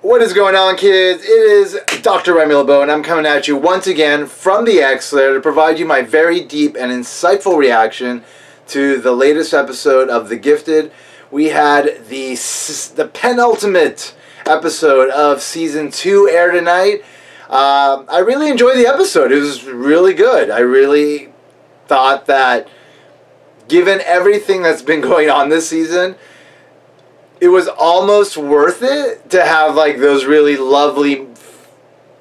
What is going on, kids? It is Dr. Remy LeBeau, and I'm coming at you once again from the X Layer to provide you my very deep and insightful reaction to the latest episode of The Gifted. We had the penultimate episode of Season 2 air tonight. I really enjoyed the episode. It was really good. I really thought that, given everything that's been going on this season, it was almost worth it to have like those really lovely,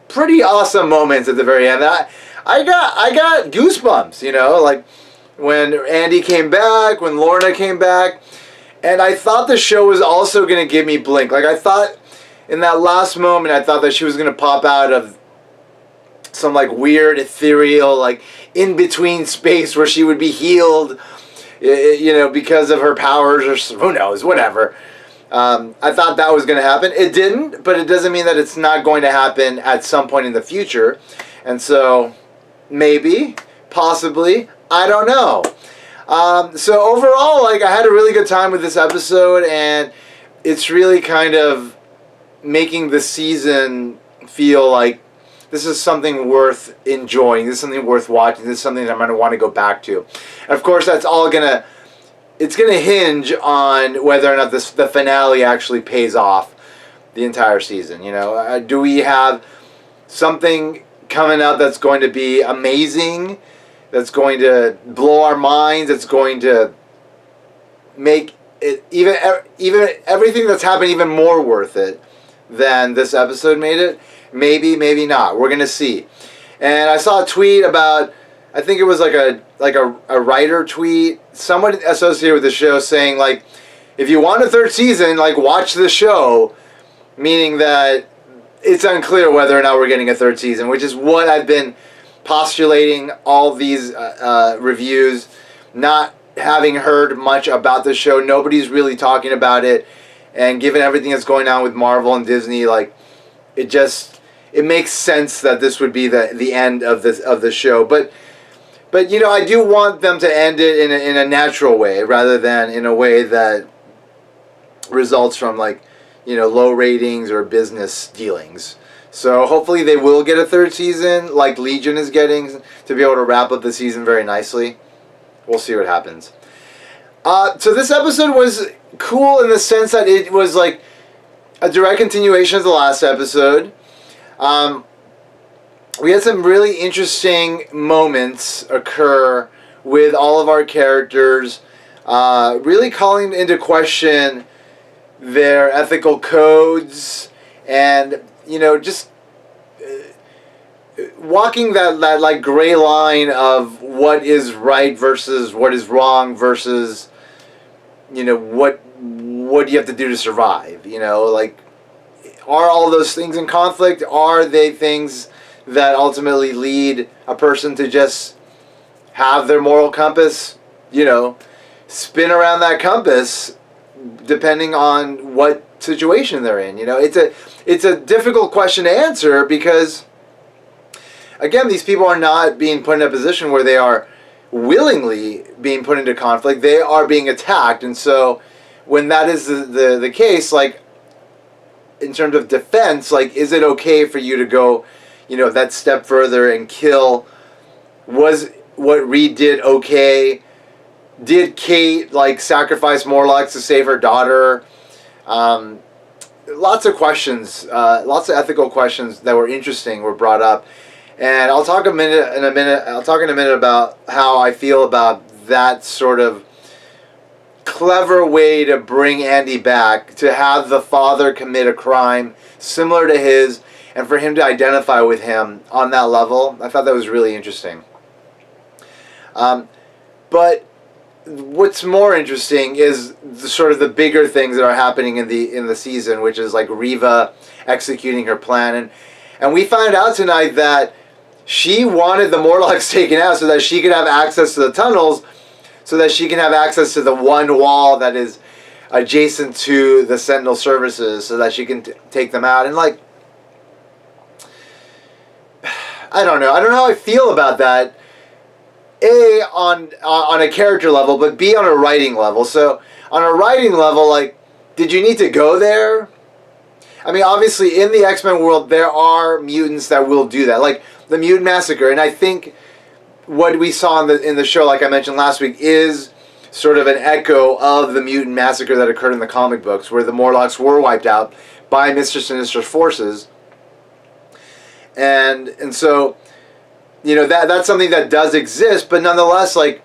pretty awesome moments at the very end. I got goosebumps, you know, like when Andy came back, when Lorna came back, and I thought the show was also going to give me Blink. Like, I thought in that last moment, I thought that she was going to pop out of some like weird, ethereal, like in-between space where she would be healed, you know, because of her powers, or who knows, whatever. I thought that was going to happen. It didn't, but it doesn't mean that it's not going to happen at some point in the future. And so, maybe, possibly, I don't know. So overall, like, I had a really good time with this episode, and it's really kind of making the season feel like this is something worth enjoying. This is something worth watching. This is something that I'm going to want to go back to. And of course, that's all it's going to hinge on whether or not the finale actually pays off the entire season. You know, do we have something coming out that's going to be amazing, that's going to blow our minds, that's going to make it even everything that's happened even more worth it than this episode made it? Maybe, maybe not. We're going to see. And I saw a tweet about, I think it was like a writer tweet, someone associated with the show, saying, like, if you want a third season, like, watch the show, meaning that it's unclear whether or not we're getting a third season, which is what I've been postulating all these reviews, not having heard much about the show. Nobody's really talking about it, and given everything that's going on with Marvel and Disney, like, it makes sense that this would be the end of the show. But you know, I do want them to end it in a natural way, rather than in a way that results from, like, you know, low ratings or business dealings. So hopefully they will get a third season, like Legion is getting, to be able to wrap up the season very nicely. We'll see what happens. So this episode was cool in the sense that it was like a direct continuation of the last episode. We had some really interesting moments occur with all of our characters, really calling into question their ethical codes, and, you know, just walking that like gray line of what is right versus what is wrong versus, you know, what do you have to do to survive? You know, like, are all those things in conflict? Are they things that ultimately lead a person to just have their moral compass, you know, spin around that compass depending on what situation they're in? You know, it's a difficult question to answer because, again, these people are not being put in a position where they are willingly being put into conflict. They are being attacked. And so when that is the case, like, in terms of defense, like, is it okay for you to go, you know, that step further and kill? Was what Reed did okay? Did Kate, like, sacrifice Morlocks to save her daughter? Lots of questions, lots of ethical questions that were interesting were brought up, and I'll talk in a minute about how I feel about that sort of clever way to bring Andy back, to have the father commit a crime similar to his, and for him to identify with him on that level. I thought that was really interesting. But what's more interesting is the bigger things that are happening in the season, which is like Reva executing her plan, and we find out tonight that she wanted the Morlocks taken out so that she could have access to the tunnels, so that she can have access to the one wall that is adjacent to the Sentinel services, so that she can take them out. And, like, I don't know how I feel about that. A, on a character level, but B, on a writing level. So on a writing level, like, did you need to go there? I mean, obviously, in the X-Men world, there are mutants that will do that, like the Mutant Massacre. And I think what we saw in the show, like I mentioned last week, is sort of an echo of the Mutant Massacre that occurred in the comic books, where the Morlocks were wiped out by Mr. Sinister's forces. And so, you know, that's something that does exist, but nonetheless, like,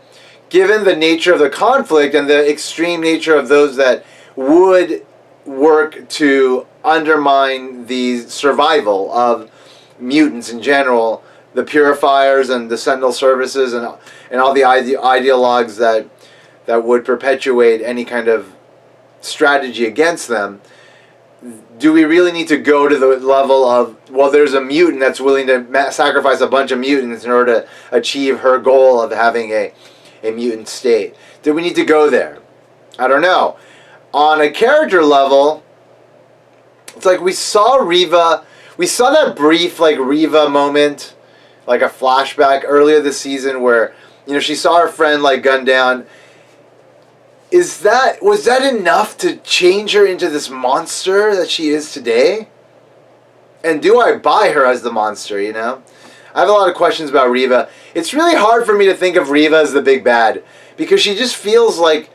given the nature of the conflict and the extreme nature of those that would work to undermine the survival of mutants in general, the Purifiers and the Sentinel Services and all the ideologues that would perpetuate any kind of strategy against them, do we really need to go to the level of, well, there's a mutant that's willing to sacrifice a bunch of mutants in order to achieve her goal of having a mutant state? Do we need to go there? I don't know. On a character level, it's like we saw that brief like Reva moment, like a flashback earlier this season where, you know, she saw her friend like gunned down. Was that enough to change her into this monster that she is today? And do I buy her as the monster, you know? I have a lot of questions about Reva. It's really hard for me to think of Reva as the big bad, because she just feels like,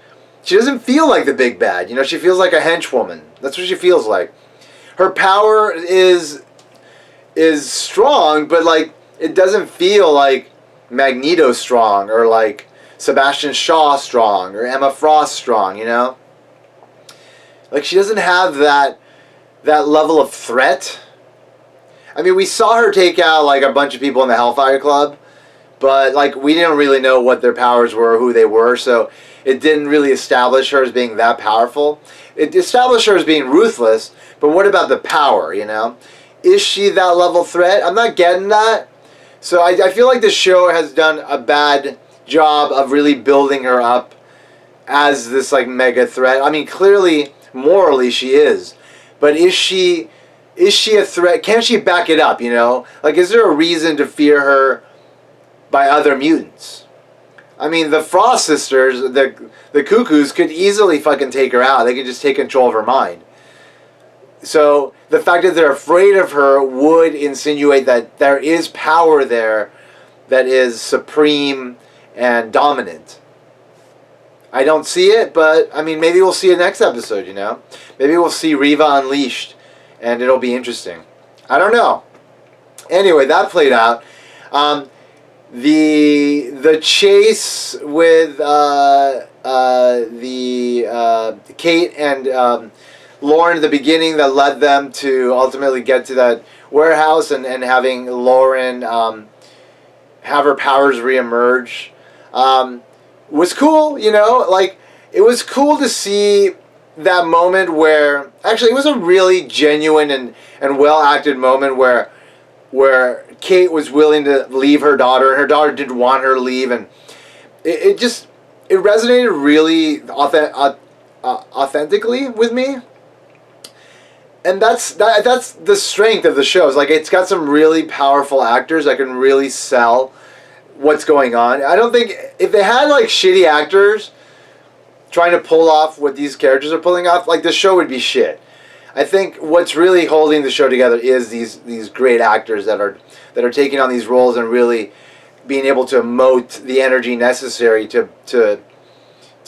she doesn't feel like the big bad, you know? She feels like a henchwoman. That's what she feels like. Her power is strong, but like, it doesn't feel like Magneto strong, or like Sebastian Shaw strong, or Emma Frost strong, you know? Like, she doesn't have that level of threat. I mean, we saw her take out like a bunch of people in the Hellfire Club, but like, we didn't really know what their powers were or who they were, so it didn't really establish her as being that powerful. It established her as being ruthless, but what about the power, you know? Is she that level threat? I'm not getting that. So I feel like the show has done a bad job of really building her up as this like mega threat. I mean, clearly, morally, she is. But is she a threat? Can she back it up, you know? Like, is there a reason to fear her by other mutants? I mean, the Frost sisters, the Cuckoos, could easily fucking take her out. They could just take control of her mind. So the fact that they're afraid of her would insinuate that there is power there that is supreme and dominant. I don't see it, but I mean, maybe we'll see it next episode, you know? Maybe we'll see Reva unleashed, and it'll be interesting. I don't know. Anyway, that played out. The chase with Kate and Lauren at the beginning that led them to ultimately get to that warehouse and having Lauren have her powers reemerge was cool, you know? Like, it was cool to see that moment where, actually, it was a really genuine and well-acted moment where Kate was willing to leave her daughter, and her daughter didn't want her to leave, and it resonated really authentically with me. And that's the strength of the show. It's like, it's got some really powerful actors that can really sell what's going on. I don't think, if they had like shitty actors trying to pull off what these characters are pulling off, like, the show would be shit. I think what's really holding the show together is these great actors that are taking on these roles and really being able to emote the energy necessary to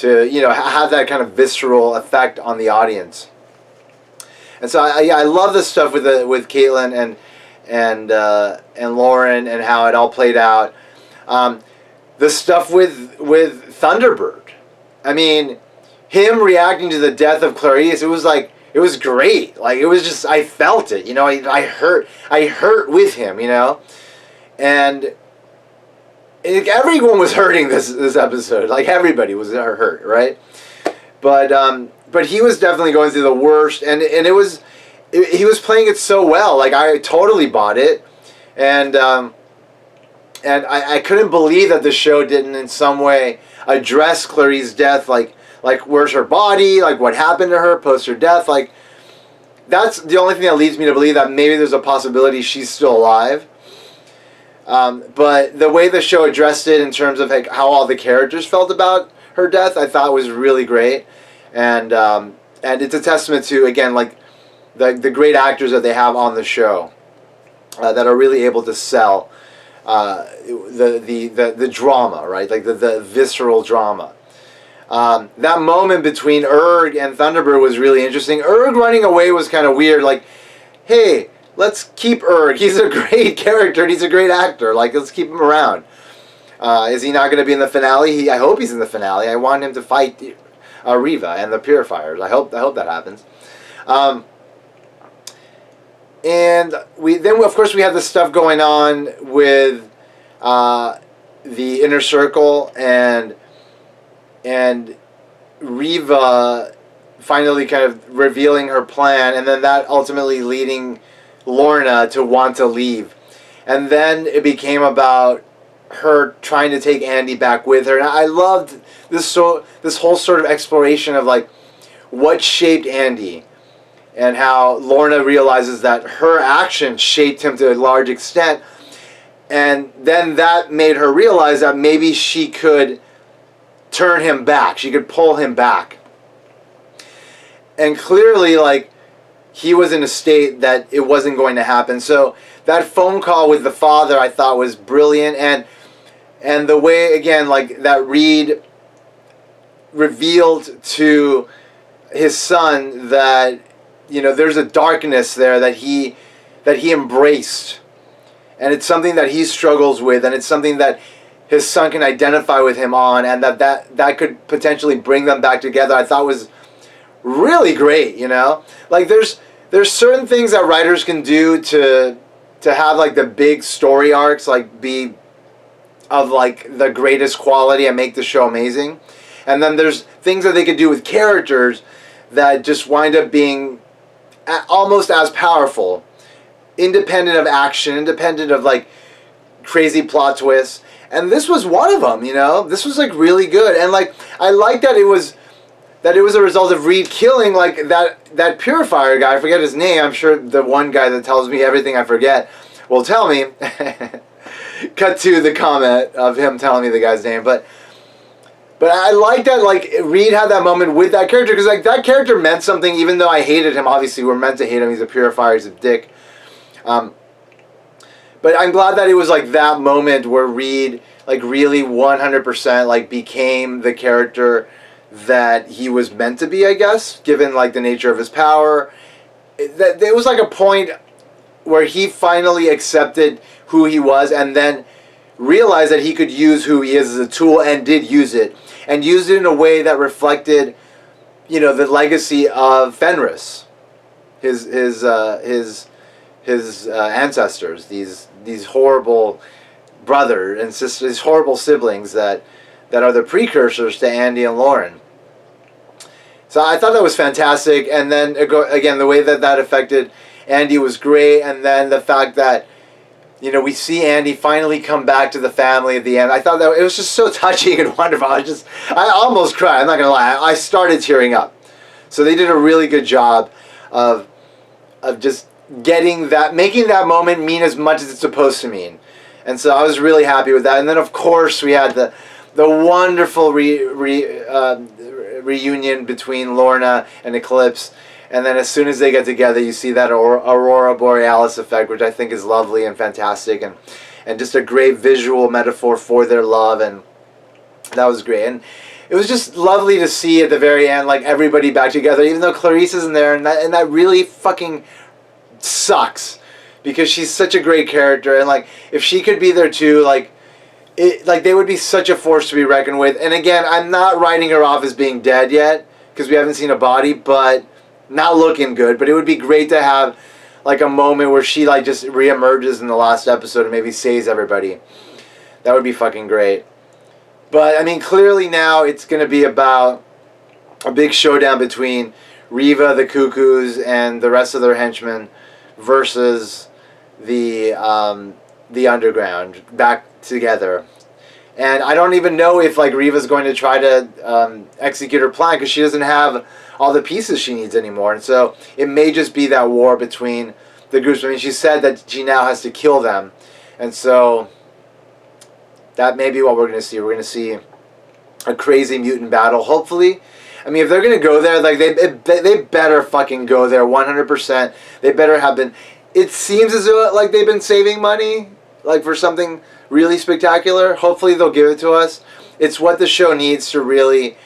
you know, have that kind of visceral effect on the audience. And so I love this stuff with Caitlin and Lauren and how it all played out. The stuff with Thunderbird. I mean, him reacting to the death of Clarice, it was great. Like, it was just, I felt it, you know. I hurt with him, you know. And everyone was hurting this episode. Like, everybody was hurt, right? But he was definitely going through the worst, and he was playing it so well. Like, I totally bought it, and I couldn't believe that the show didn't in some way address Clarice's death. Like where's her body? Like, what happened to her post her death? Like, that's the only thing that leads me to believe that maybe there's a possibility she's still alive. But the way the show addressed it in terms of like how all the characters felt about her death, I thought was really great. And it's a testament to, again, like, the great actors that they have on the show that are really able to sell the drama, right? Like the visceral drama. That moment between Urg and Thunderbird was really interesting. Urg running away was kind of weird. Like, hey, let's keep Urg. He's a great character and he's a great actor. Like, let's keep him around. Is he not going to be in the finale? I hope he's in the finale. I want him to fight Riva and the Purifiers. I hope that happens. And then of course we have this stuff going on with the Inner Circle and Riva finally kind of revealing her plan, and then that ultimately leading Lorna to want to leave. And then it became about her trying to take Andy back with her. And I loved this whole sort of exploration of like what shaped Andy and how Lorna realizes that her actions shaped him to a large extent. And then that made her realize that maybe she could turn him back. She could pull him back. And clearly, like, he was in a state that it wasn't going to happen. So that phone call with the father I thought was brilliant. And the way, again, like, that Reed revealed to his son that, you know, there's a darkness there that he embraced. And it's something that he struggles with, and it's something that his son can identify with him on, and that could potentially bring them back together, I thought was really great, you know? Like, there's certain things that writers can do to have, like, the big story arcs, like, be of, like, the greatest quality and make the show amazing. And then there's things that they could do with characters that just wind up being almost as powerful, independent of action, independent of, like, crazy plot twists. And this was one of them, you know? This was, like, really good. And, like, I like that it was a result of Reed killing, like, that Purifier guy. I forget his name. I'm sure the one guy that tells me everything I forget will tell me. Cut to the comment of him telling me the guy's name. But I like that, like, Reed had that moment with that character. Because, like, that character meant something, even though I hated him. Obviously, we're meant to hate him. He's a Purifier. He's a dick. But I'm glad that it was, like, that moment where Reed, like, really 100%, like, became the character that he was meant to be, I guess, given, like, the nature of his power. It was, like, a point where he finally accepted who he was and then realized that he could use who he is as a tool, and did use it. And used it in a way that reflected, you know, the legacy of Fenris. His ancestors, these horrible brother and sister, these horrible siblings that are the precursors to Andy and Lauren. So I thought that was fantastic. And then again, the way that affected Andy was great. And then the fact that, you know, we see Andy finally come back to the family at the end. I thought that it was just so touching and wonderful. I almost cried. I'm not gonna lie. I started tearing up. So they did a really good job of just making that moment mean as much as it's supposed to mean. And so I was really happy with that. And then of course we had the wonderful reunion between Lorna and Eclipse. And then as soon as they get together, you see that Aurora Borealis effect, which I think is lovely and fantastic, and just a great visual metaphor for their love. And that was great. And it was just lovely to see at the very end, like, everybody back together, even though Clarice isn't there. And that really fucking sucks, because she's such a great character. And, like, if she could be there too, like, they would be such a force to be reckoned with. And again, I'm not writing her off as being dead yet, because we haven't seen a body, but not looking good. But it would be great to have, like, a moment where she, like, just reemerges in the last episode and maybe saves everybody. That would be fucking great. But I mean, clearly now it's going to be about a big showdown between Riva, the Cuckoos, and the rest of their henchmen versus the Underground back together. And I don't even know if, like, Riva's going to try to execute her plan, because she doesn't have all the pieces she needs anymore. And so it may just be that war between the groups. I mean, she said that she now has to kill them. And so that may be what we're going to see. We're going to see a crazy mutant battle, hopefully. I mean, if they're gonna go there, like they better fucking go there 100%. They better have been. It seems as though like they've been saving money, like for something really spectacular. Hopefully they'll give it to us. It's what the show needs to really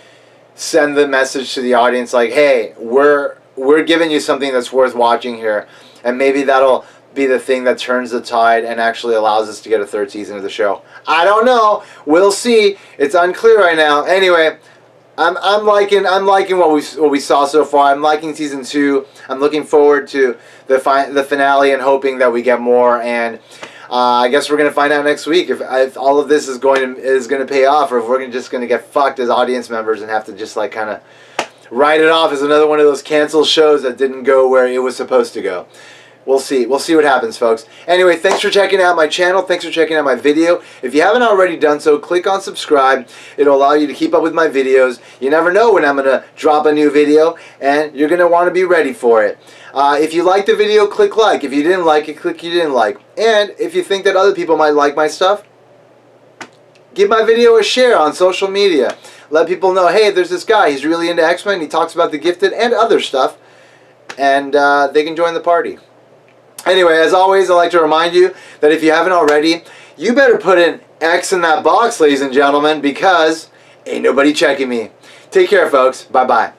send the message to the audience, like, hey, we're giving you something that's worth watching here, and maybe that'll be the thing that turns the tide and actually allows us to get a third season of the show. I don't know. We'll see. It's unclear right now. Anyway, I'm liking what we saw so far. I'm liking season 2. I'm looking forward to the finale and hoping that we get more. And I guess we're gonna find out next week if all of this is going to pay off, or if we're just gonna get fucked as audience members and have to just like kind of write it off as another one of those canceled shows that didn't go where it was supposed to go. We'll see. We'll see what happens, folks. Anyway, thanks for checking out my channel. Thanks for checking out my video. If you haven't already done so, click on subscribe. It'll allow you to keep up with my videos. You never know when I'm going to drop a new video, and you're going to want to be ready for it. If you liked the video, click like. If you didn't like it, click you didn't like. And if you think that other people might like my stuff, give my video a share on social media. Let people know, hey, there's this guy. He's really into X-Men. He talks about The Gifted and other stuff. And they can join the party. Anyway, as always, I'd like to remind you that if you haven't already, you better put an X in that box, ladies and gentlemen, because ain't nobody checking me. Take care, folks. Bye-bye.